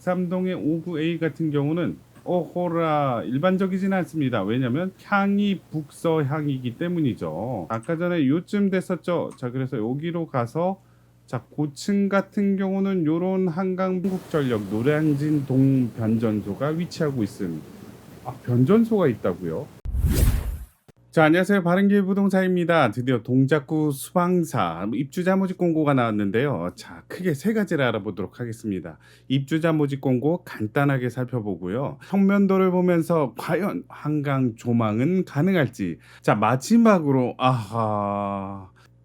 백삼동의 59A 같은 경우는 호라 일반적이진 않습니다. 왜냐면 향이 북서향이기 때문이죠. 아까 전에 요쯤 됐었죠. 자, 그래서 여기로 가서 자, 고층 같은 경우는 요런 한강국전력 노량진 동변전소가 위치하고 있습니다. 변전소가 있다고요? 자, 안녕하세요. 바른길 부동산입니다. 드디어 동작구 수방사 입주자 모집 공고가 나왔는데요. 자, 크게 세 가지를 알아보도록 하겠습니다. 입주자 모집 공고 간단하게 살펴보고요. 평면도를 보면서 과연 한강 조망은 가능할지. 자, 마지막으로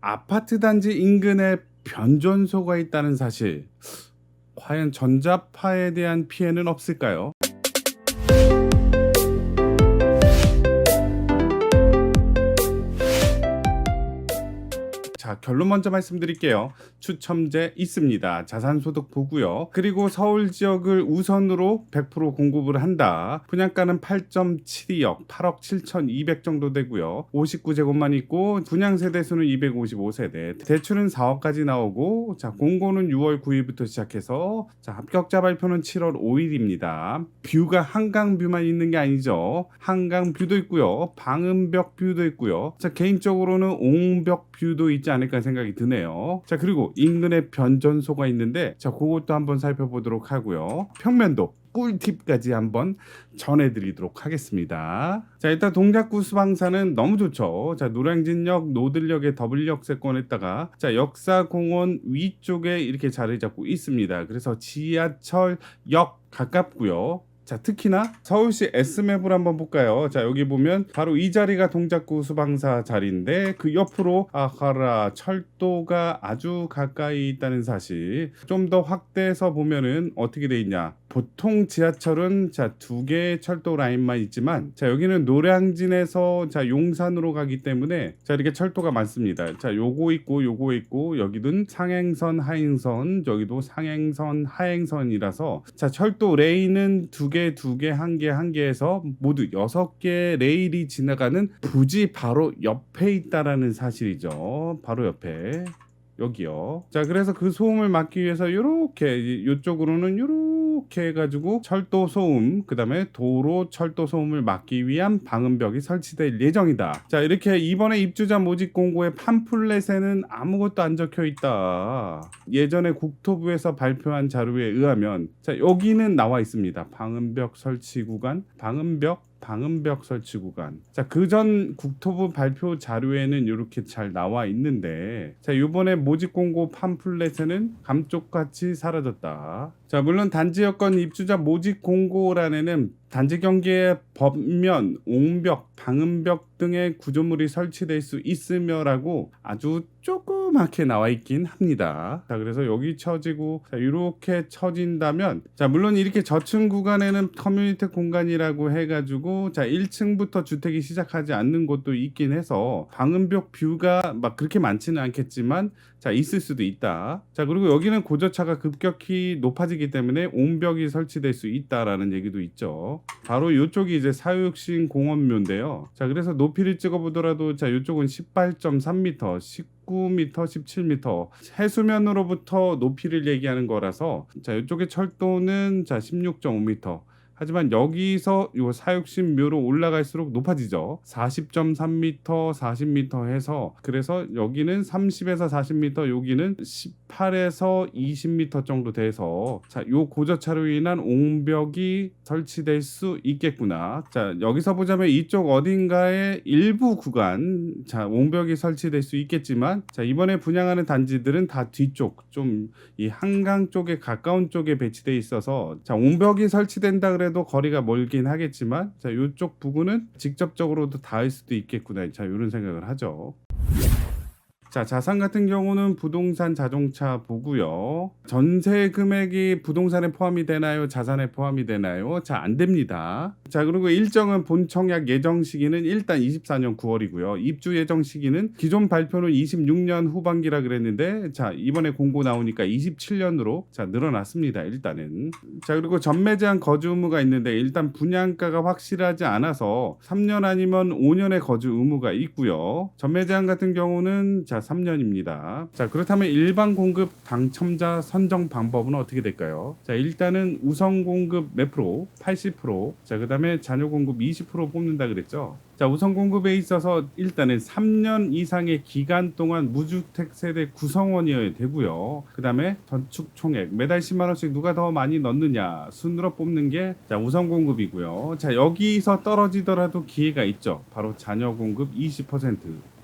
아파트 단지 인근에 변전소가 있다는 사실. 과연 전자파에 대한 피해는 없을까요? 자, 결론 먼저 말씀드릴게요. 추첨제 있습니다. 자산소득 보고요. 그리고 서울 지역을 우선으로 100% 공급을 한다. 분양가는 8.72억, 8억 7,200 정도 되고요. 59제곱만 있고 분양 세대수는 255세대. 대출은 4억까지 나오고 자, 공고는 6월 9일부터 시작해서 자, 합격자 발표는 7월 5일입니다. 뷰가 한강 뷰만 있는 게 아니죠. 한강 뷰도 있고요. 방음벽 뷰도 있고요. 자, 개인적으로는 옹벽 뷰도 있지 않을까 생각이 드네요. 자, 그리고 인근에 변전소가 있는데 자, 그것도 한번 살펴보도록 하고요. 평면도 꿀팁까지 한번 전해드리도록 하겠습니다. 자, 일단 동작구 수방사는 너무 좋죠. 자, 노량진역, 노들역에 더블 역세권에다가 자, 역사공원 위쪽에 이렇게 자리 잡고 있습니다. 그래서 지하철역 가깝고요. 자, 특히나 서울시 S맵을 한번 볼까요? 자, 여기 보면 바로 이 자리가 동작구 수방사 자리인데 그 옆으로 철도가 아주 가까이 있다는 사실. 좀 더 확대해서 보면은 어떻게 돼 있냐? 보통 지하철은 자, 2개의 철도 라인만 있지만 자, 여기는 노량진에서 자, 용산으로 가기 때문에 자, 이렇게 철도가 많습니다. 자, 요거 있고 여기는 상행선, 하행선, 여기도 상행선, 하행선이라서 자, 철도 레인은 2개, 한 개에서 모두 6개 레일이 지나가는 부지 바로 옆에 있다라는 사실이죠. 바로 옆에. 여기요. 자, 그래서 그 소음을 막기 위해서 요렇게 이쪽으로는 요렇게 해가지고 철도 소음, 그 다음에 도로 철도 소음을 막기 위한 방음벽이 설치될 예정이다. 자, 이렇게 이번에 입주자 모집 공고의 팜플렛에는 아무것도 안 적혀 있다. 예전에 국토부에서 발표한 자료에 의하면 자, 여기는 나와 있습니다. 방음벽 설치 구간, 방음벽 설치 구간. 자, 그전 국토부 발표 자료에는 이렇게 잘 나와 있는데 자, 이번에 모집 공고 팜플렛에는 감쪽같이 사라졌다. 자, 물론 단지 여건 입주자 모집 공고란에는 단지 경계에 법면, 옹벽, 방음벽 등의 구조물이 설치될 수 있으며라고 아주 조그맣게 나와 있긴 합니다. 자, 그래서 여기 쳐지고 자, 이렇게 쳐진다면 자, 물론 이렇게 저층 구간에는 커뮤니티 공간이라고 해가지고 자, 1층부터 주택이 시작하지 않는 곳도 있긴 해서 방음벽 뷰가 막 그렇게 많지는 않겠지만 자, 있을 수도 있다. 자, 그리고 여기는 고저차가 급격히 높아지기 때문에 옹벽이 설치될 수 있다라는 얘기도 있죠. 바로 이쪽이 이제 사육신 공원묘인데요. 자, 그래서 높이를 찍어보더라도 자, 이쪽은 18.3m, 19m, 17m 해수면으로부터 높이를 얘기하는 거라서 자, 이쪽의 철도는 자, 16.5m. 하지만 여기서 요 사육신묘로 올라갈수록 높아지죠. 40.3m, 40m 해서 그래서 여기는 30에서 40m, 여기는 18에서 20m 정도 돼서 자, 요 고저차로 인한 옹벽이 설치될 수 있겠구나. 자, 여기서 보자면 이쪽 어딘가에 일부 구간 자, 옹벽이 설치될 수 있겠지만 자, 이번에 분양하는 단지들은 다 뒤쪽 좀 이 한강 쪽에 가까운 쪽에 배치돼 있어서 자, 옹벽이 설치된다 그래도 거리가 멀긴 하겠지만 자, 이쪽 부근은 직접적으로도 닿을 수도 있겠구나. 자, 이런 생각을 하죠. 자, 자산 같은 경우는 부동산 자동차 보고요. 전세 금액이 부동산에 포함이 되나요? 자산에 포함이 되나요? 자, 안 됩니다. 자, 그리고 일정은 본청약 예정 시기는 일단 24년 9월이고요. 입주 예정 시기는 기존 발표는 26년 후반기라 그랬는데 자, 이번에 공고 나오니까 27년으로 자, 늘어났습니다. 일단은. 자, 그리고 전매 제한 거주 의무가 있는데 일단 분양가가 확실하지 않아서 3년 아니면 5년의 거주 의무가 있고요. 전매 제한 같은 경우는 자, 3년입니다. 자, 그렇다면 일반 공급 당첨자 선정 방법은 어떻게 될까요? 자, 일단은 우선 공급 몇 프로? 80%. 자, 그다음에 자녀 공급 20% 뽑는다 그랬죠. 자, 우선 공급에 있어서 일단은 3년 이상의 기간 동안 무주택 세대 구성원이어야 되고요. 그 다음에 전축 총액 매달 10만 원씩 누가 더 많이 넣느냐 순으로 뽑는 게 자, 우선 공급이고요. 자, 여기서 떨어지더라도 기회가 있죠. 바로 자녀 공급 20%.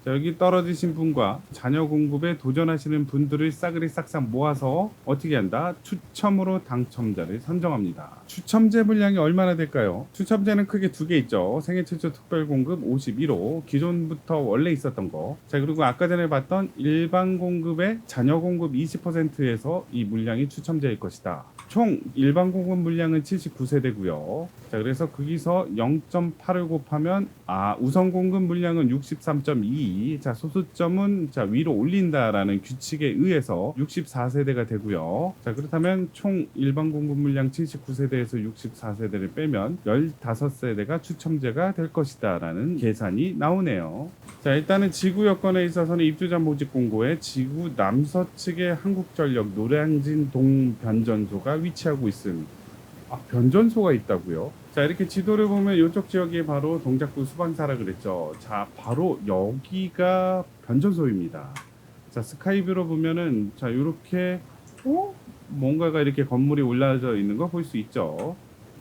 자, 여기 떨어지신 분과 자녀 공급에 도전하시는 분들을 싸그리 싹싹 모아서 어떻게 한다? 추첨으로 당첨자를 선정합니다. 추첨제 물량이 얼마나 될까요? 추첨제는 크게 두 개 있죠. 생애 최초 특별 공급 51호, 기존부터 원래 있었던 거. 자, 그리고 아까 전에 봤던 일반 공급의 자녀 공급 20%에서 이 물량이 추첨제일 것이다. 총 일반 공급 물량은 79세대고요. 자, 그래서 거기서 0.8을 곱하면 우선 공급 물량은 63.2. 자, 소수점은 자, 위로 올린다라는 규칙에 의해서 64세대가 되고요. 자, 그렇다면 총 일반 공급 물량 79세대에서 64세대를 빼면 15세대가 추첨제가 될 것이다라는 계산이 나오네요. 자, 일단은 지구 여건에 있어서는 입주자 모집 공고에 지구 남서측에 한국전력 노량진 동변전소가 위치하고 있음. 변전소가 있다고요? 자, 이렇게 지도를 보면 이쪽 지역이 바로 동작구 수방사라 그랬죠. 자, 바로 여기가 변전소입니다. 자, 스카이뷰로 보면은 자, 이렇게 뭔가가 이렇게 건물이 올라져 있는 거 볼 수 있죠.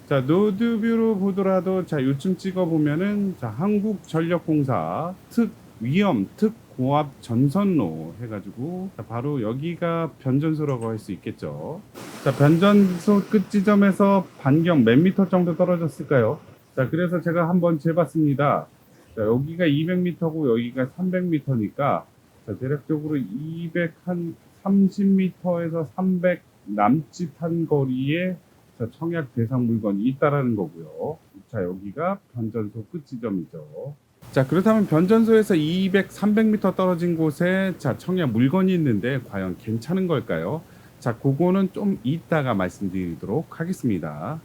자, 노드뷰로 보더라도 자, 요쯤 찍어 보면은 자, 한국전력공사 특위험 특고압 전선로 해가지고 자, 바로 여기가 변전소라고 할 수 있겠죠. 자, 변전소 끝 지점에서 반경 몇 미터 정도 떨어졌을까요? 자, 그래서 제가 한번 재봤습니다. 자, 여기가 200m고 여기가 300m니까 자, 대략적으로 230m에서 300 남짓한 거리에 자, 청약 대상 물건이 있다라는 거고요. 자, 여기가 변전소 끝 지점이죠. 자, 그렇다면 변전소에서 200, 300m 떨어진 곳에 자, 청약 물건이 있는데 과연 괜찮은 걸까요? 자, 그거는 좀 이따가 말씀드리도록 하겠습니다.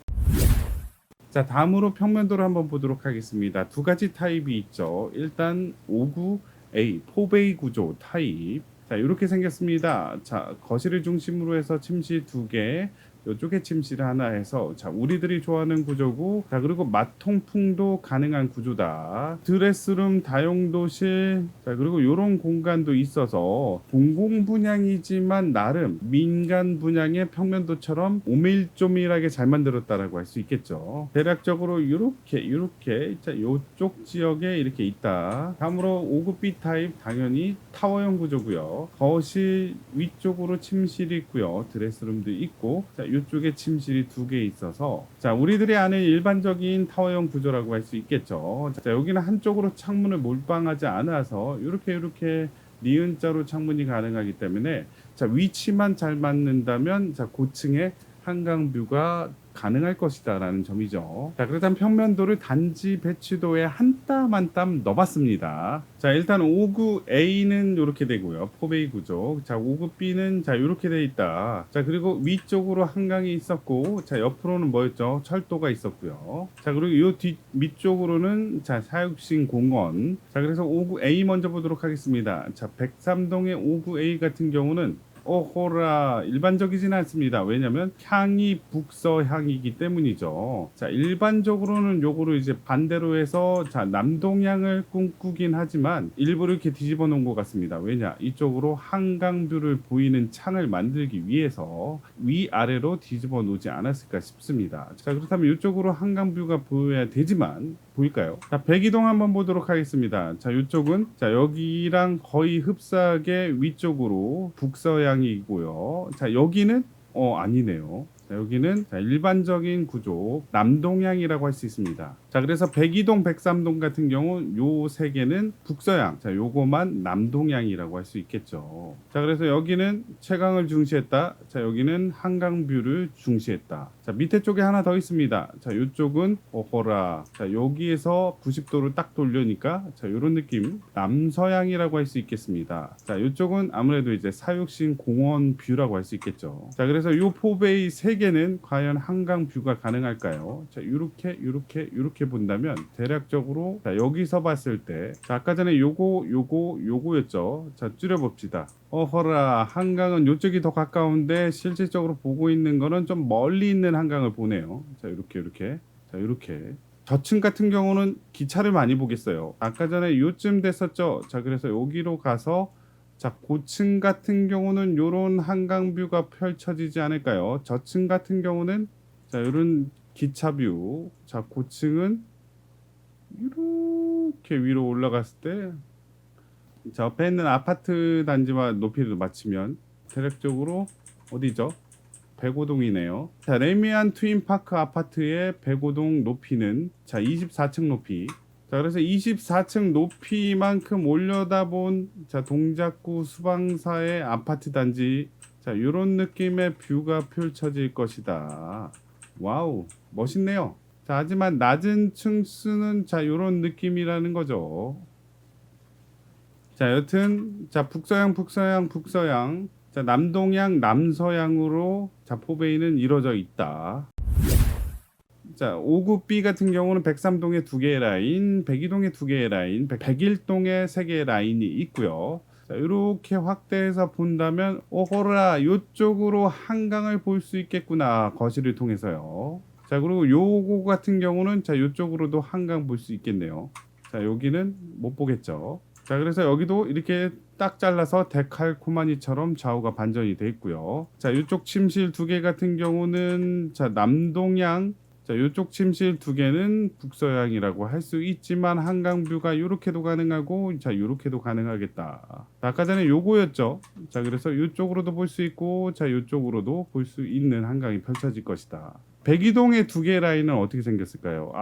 자, 다음으로 평면도를 한번 보도록 하겠습니다. 두 가지 타입이 있죠. 일단 59A 포베이 구조 타입. 자, 이렇게 생겼습니다. 자, 거실을 중심으로 해서 침실 2개, 이쪽에 침실 하나 해서 자, 우리들이 좋아하는 구조고, 자, 그리고 마통풍도 가능한 구조다. 드레스룸, 다용도실, 자, 그리고 이런 공간도 있어서 공공 분양이지만 나름 민간 분양의 평면도처럼 오밀조밀하게 잘 만들었다라고 할 수 있겠죠. 대략적으로 이렇게 자, 이쪽 지역에 이렇게 있다. 다음으로 5급 타입 당연히 타워형 구조고요. 거실 위쪽으로 침실이 있고요. 드레스룸도 있고, 자, 이쪽에 침실이 2개 있어서 자, 우리들이 아는 일반적인 타워형 구조라고 할 수 있겠죠. 자, 여기는 한쪽으로 창문을 몰빵하지 않아서 이렇게 니은자로 창문이 가능하기 때문에 자, 위치만 잘 맞는다면 자, 고층에 한강뷰가 가능할 것이다 라는 점이죠. 자, 그렇다면 평면도를 단지 배치도에 한 땀 한 땀 넣어봤습니다. 자, 일단 5급A는 이렇게 되고요. 포베이 구조. 자, 5급B는 자, 이렇게 돼 있다. 자, 그리고 위쪽으로 한강이 있었고, 자, 옆으로는 뭐였죠? 철도가 있었고요. 자, 그리고 이 뒤 밑쪽으로는 자, 사육신 공원. 자, 그래서 5급A 먼저 보도록 하겠습니다. 자, 백삼동의 5급A 같은 경우는 오호라 일반적이지는 않습니다. 왜냐면 향이 북서향이기 때문이죠. 자, 일반적으로는 요거를 이제 반대로 해서 자, 남동향을 꿈꾸긴 하지만 일부러 이렇게 뒤집어 놓은 것 같습니다. 왜냐, 이쪽으로 한강뷰를 보이는 창을 만들기 위해서 위아래로 뒤집어 놓지 않았을까 싶습니다. 자, 그렇다면 이쪽으로 한강뷰가 보여야 되지만 보일까요? 자, 백이동 한번 보도록 하겠습니다. 자, 이쪽은 자, 여기랑 거의 흡사하게 위쪽으로 북서향이고요. 자, 여기는 아니네요. 자, 여기는 자, 일반적인 구조 남동향이라고 할 수 있습니다. 자, 그래서 백이동, 백삼동 같은 경우 요 세 개는 북서향, 자, 요거만 남동향이라고 할 수 있겠죠. 자, 그래서 여기는 채광을 중시했다. 자, 여기는 한강뷰를 중시했다. 자, 밑에 쪽에 하나 더 있습니다. 자, 요쪽은 오호라. 자, 여기에서 90도를 딱 돌려니까 자, 요런 느낌 남서향이라고 할 수 있겠습니다. 자, 요쪽은 아무래도 이제 사육신 공원 뷰라고 할 수 있겠죠. 자, 그래서 요 포베이 세 세개는 과연 한강 뷰가 가능할까요? 자, 이렇게 본다면 대략적으로 자, 여기서 봤을 때 자, 아까 전에 요거였죠. 자, 줄여봅시다. 어허라, 한강은 요쪽이 더 가까운데 실질적으로 보고 있는 거는 좀 멀리 있는 한강을 보네요. 자, 이렇게. 자, 이렇게. 저층 같은 경우는 기차를 많이 보겠어요. 아까 전에 요쯤 됐었죠. 자, 그래서 여기로 가서 자, 고층 같은 경우는 요런 한강 뷰가 펼쳐지지 않을까요? 저층 같은 경우는 자, 요런 기차 뷰. 자, 고층은 이렇게 위로 올라갔을 때 자, 옆에 있는 아파트 단지와 높이를 맞추면 대략적으로 어디죠? 백오동이네요. 자, 레미안 트윈파크 아파트의 백오동 높이는 자, 24층 높이. 자, 그래서 24층 높이만큼 올려다본 자, 동작구 수방사의 아파트 단지. 자, 요런 느낌의 뷰가 펼쳐질 것이다. 와우, 멋있네요. 자, 하지만 낮은 층수는 자, 요런 느낌이라는 거죠. 자, 여튼 자, 북서양 자, 남동향 남서향으로 자, 포베이는 이루어져 있다. 자, 5구B 같은 경우는 103동에 2개의 라인, 102동에 2개의 라인, 101동에 3개의 라인이 있고요. 자, 이렇게 확대해서 본다면 오호라, 이쪽으로 한강을 볼 수 있겠구나. 거실을 통해서요. 자, 그리고 요거 같은 경우는 자, 이쪽으로도 한강 볼 수 있겠네요. 자, 여기는 못 보겠죠. 자, 그래서 여기도 이렇게 딱 잘라서 데칼코마니처럼 좌우가 반전이 돼 있고요. 자, 이쪽 침실 2개 같은 경우는 자, 남동향, 자, 이쪽 침실 2개는 북서향이라고 할 수 있지만 한강 뷰가 이렇게도 가능하고 자, 이렇게도 가능하겠다. 자, 아까 전에 요거였죠. 자, 그래서 이쪽으로도 볼 수 있고 자, 이쪽으로도 볼 수 있는 한강이 펼쳐질 것이다. 백이동의 2개 라인은 어떻게 생겼을까요?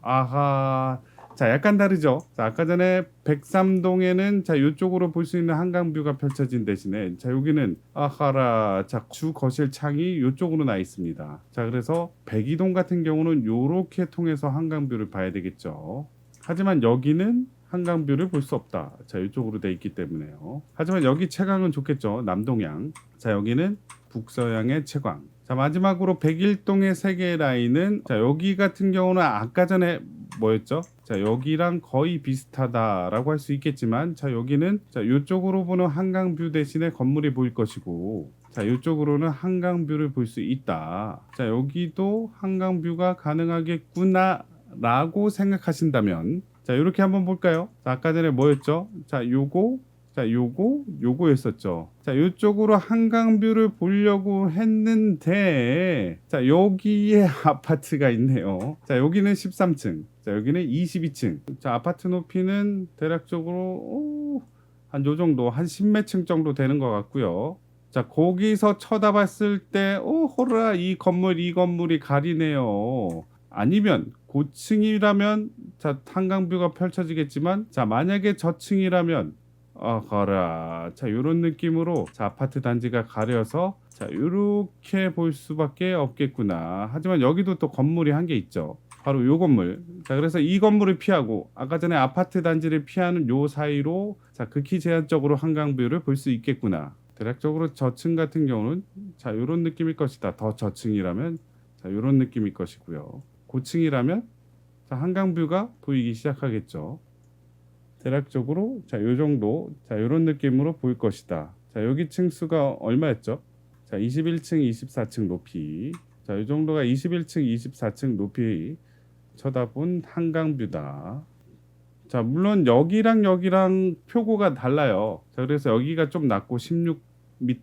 아하. 자, 약간 다르죠. 자, 아까 전에 103동에는 자, 이쪽으로 볼 수 있는 한강 뷰가 펼쳐진 대신에 자, 여기는 아하라, 자, 주 거실 창이 이쪽으로 나 있습니다. 자, 그래서 102동 같은 경우는 요렇게 통해서 한강 뷰를 봐야 되겠죠. 하지만 여기는 한강 뷰를 볼 수 없다. 자, 이쪽으로 돼 있기 때문에요. 하지만 여기 채광은 좋겠죠. 남동향. 자, 여기는 북서향의 채광. 자, 마지막으로 101동의 3개의 라인은 자, 여기 같은 경우는 아까 전에 뭐였죠? 자, 여기랑 거의 비슷하다라고 할 수 있겠지만 자, 여기는 자, 이쪽으로 보는 한강 뷰 대신에 건물이 보일 것이고 자, 이쪽으로는 한강 뷰를 볼 수 있다. 자, 여기도 한강 뷰가 가능하겠구나 라고 생각하신다면 자, 이렇게 한번 볼까요? 자, 아까 전에 뭐였죠? 자, 요거였었죠. 자, 이쪽으로 한강 뷰를 보려고 했는데 자, 여기에 아파트가 있네요. 자, 여기는 13층. 자, 여기는 22층. 자, 아파트 높이는 대략적으로 한 요 정도, 한 10몇 층 정도 되는 것 같고요. 자, 거기서 쳐다봤을 때 호라, 이 건물이 가리네요. 아니면 고층이라면 자, 한강뷰가 펼쳐지겠지만 자, 만약에 저층이라면 가라. 자, 요런 느낌으로 자, 아파트 단지가 가려서 자, 요렇게 볼 수밖에 없겠구나. 하지만 여기도 또 건물이 한 개 있죠. 바로 요 건물. 자, 그래서 이 건물을 피하고 아까 전에 아파트 단지를 피하는 요 사이로 자, 극히 제한적으로 한강뷰를 볼 수 있겠구나. 대략적으로 저층 같은 경우는 자, 요런 느낌일 것이다. 더 저층이라면 자, 요런 느낌일 것이고요. 고층이라면 자, 한강뷰가 보이기 시작하겠죠. 대략적으로 자, 요 정도 자, 요런 느낌으로 보일 것이다. 자, 여기 층수가 얼마였죠? 자, 21층, 24층 높이. 자, 이 정도가 21층, 24층 높이 쳐다본 한강뷰다. 자, 물론 여기랑 표고가 달라요. 자, 그래서 여기가 좀 낮고 16m,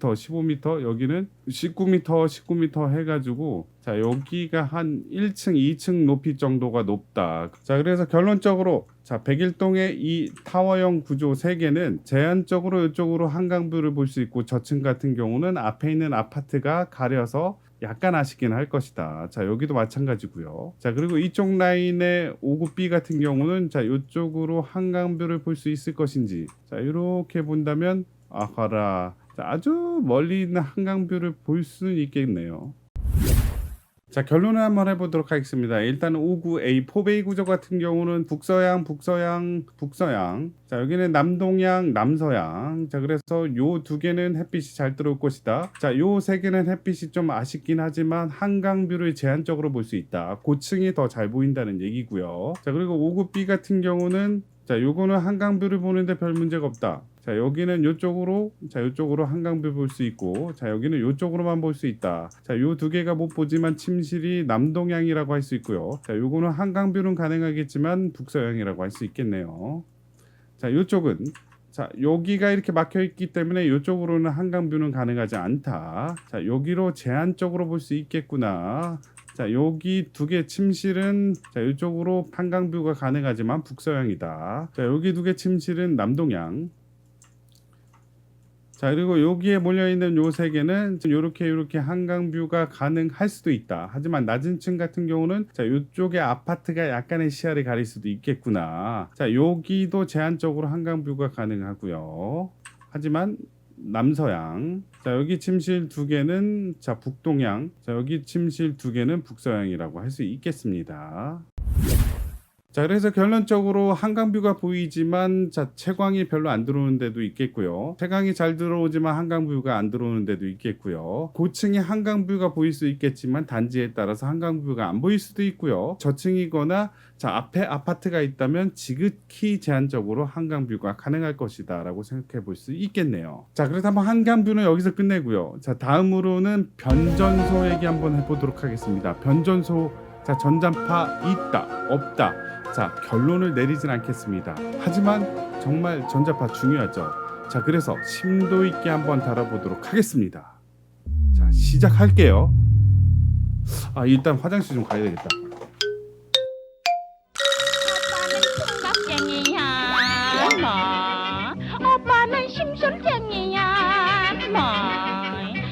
15m, 여기는 19m 해가지고 자, 여기가 한 1층, 2층 높이 정도가 높다. 자, 그래서 결론적으로 자, 101동의 이 타워형 구조 3개는 제한적으로 이쪽으로 한강뷰를 볼 수 있고 저층 같은 경우는 앞에 있는 아파트가 가려서 약간 아쉽긴 할 것이다. 자, 여기도 마찬가지고요. 자, 그리고 이쪽 라인의 5구B 같은 경우는 자, 이쪽으로 한강뷰를 볼 수 있을 것인지. 자, 이렇게 본다면 아하라. 자, 아주 멀리 있는 한강뷰를 볼 수는 있겠네요. 자, 자, 결론을 한번 해보도록 하겠습니다. 일단 59A 포베이 구조 같은 경우는 북서양, 북서양, 북서양. 자, 여기는 남동양, 남서양. 자, 그래서 요 두 개는 햇빛이 잘 들어올 것이다. 자, 요 세 개는 햇빛이 좀 아쉽긴 하지만 한강뷰를 제한적으로 볼 수 있다. 고층이 더 잘 보인다는 얘기고요. 자, 그리고 59B 같은 경우는 자, 요거는 한강뷰를 보는데 별 문제가 없다. 자, 여기는 요쪽으로, 자, 요쪽으로 한강뷰 볼 수 있고, 자, 여기는 요쪽으로만 볼 수 있다. 자, 요 두 개가 못 보지만 침실이 남동향이라고 할 수 있고요. 자, 요거는 한강뷰는 가능하겠지만 북서향이라고 할 수 있겠네요. 자, 요쪽은, 자, 여기가 이렇게 막혀 있기 때문에 요쪽으로는 한강뷰는 가능하지 않다. 자, 여기로 제한적으로 볼 수 있겠구나. 자, 여기 두 개 침실은 자, 이쪽으로 한강뷰가 가능하지만 북서향이다. 자, 여기 두 개 침실은 남동향. 자, 그리고 여기에 몰려있는 요 세 개는 요렇게 한강뷰가 가능할 수도 있다. 하지만 낮은 층 같은 경우는 자, 요쪽에 아파트가 약간의 시야를 가릴 수도 있겠구나. 자, 여기도 제한적으로 한강뷰가 가능하고요. 하지만 남서양. 자, 여기 침실 두 개는 자, 북동향. 자, 여기 침실 두 개는 북서향이라고 할 수 있겠습니다. 자, 그래서 결론적으로 한강뷰가 보이지만 자, 채광이 별로 안 들어오는 데도 있겠고요. 채광이 잘 들어오지만 한강뷰가 안 들어오는 데도 있겠고요. 고층이 한강뷰가 보일 수 있겠지만 단지에 따라서 한강뷰가 안 보일 수도 있고요. 저층이거나 자, 앞에 아파트가 있다면 지극히 제한적으로 한강뷰가 가능할 것이다 라고 생각해 볼 수 있겠네요. 자, 그래서 한번 한강뷰는 여기서 끝내고요. 자, 다음으로는 변전소 얘기 한번 해보도록 하겠습니다. 변전소, 자, 전자파 있다 없다. 자, 결론을 내리진 않겠습니다. 하지만 정말 전자파 중요하죠. 자, 그래서 심도 있게 한번 다뤄보도록 하겠습니다. 자, 시작할게요. 아, 일단 화장실 좀 가야 되겠다. 아빠는 총각쟁이